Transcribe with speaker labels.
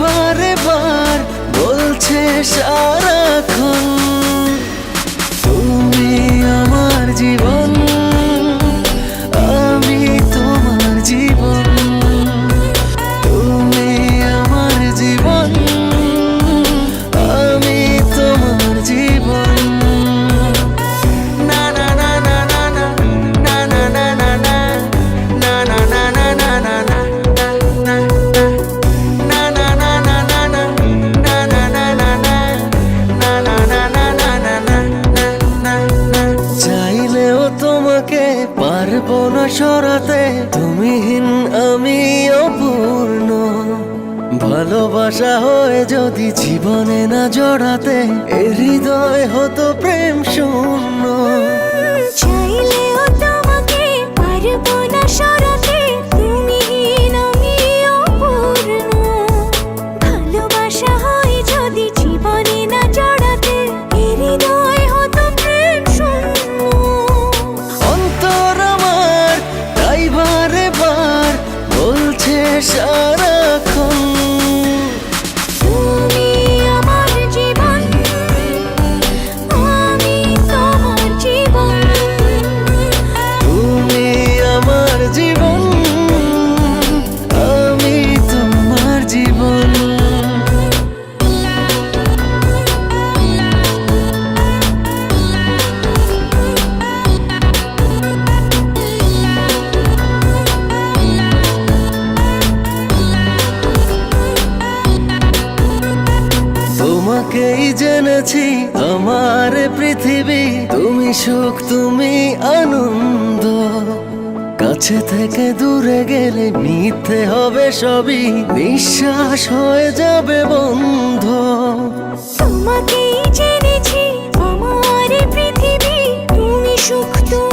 Speaker 1: বারে বার বলছে সারাক্ষণ তুমি আমার জীবন, আমি তোমার জীবন। তুমি আমার জীবন, আমি তোমার জীবন। না না না না না না না না না না না না না না না না না না পারবো না সরাতে তুমিহীন আমি অপূর্ণ। ভালোবাসা হয়ে যদি জীবনে না জড়াতে এ হৃদয় হতো প্রেম শূন্য।
Speaker 2: চাইলেও তোমাকে পারবো না সরাতে তুমিহীন আমি অপূর্ণ। ভালোবাসা হয়ে যদি জীবনে না জড়াতে এ হৃদয় হতো প্রেম শূন্য।
Speaker 1: অন্তর আমার তাই বারে বার বলছে সারাক্ষণ
Speaker 2: তুমি আমার জীবন, আমি তোমার জীবন।
Speaker 1: তুমি আমার জীবন, আমি তোমার জীবন। তোমাকেই জেনেছি আমার পৃথিবী, তুমি সুখ তুমি আনন্দ। কাছে থেকে দূরে গেলে মিথ্যে হবে সবই, নিঃশ্বাস হয়ে যাবে বন্ধ।
Speaker 2: তোমাকেই জেনেছি আমার পৃথিবী, তুমি সুখ তুমি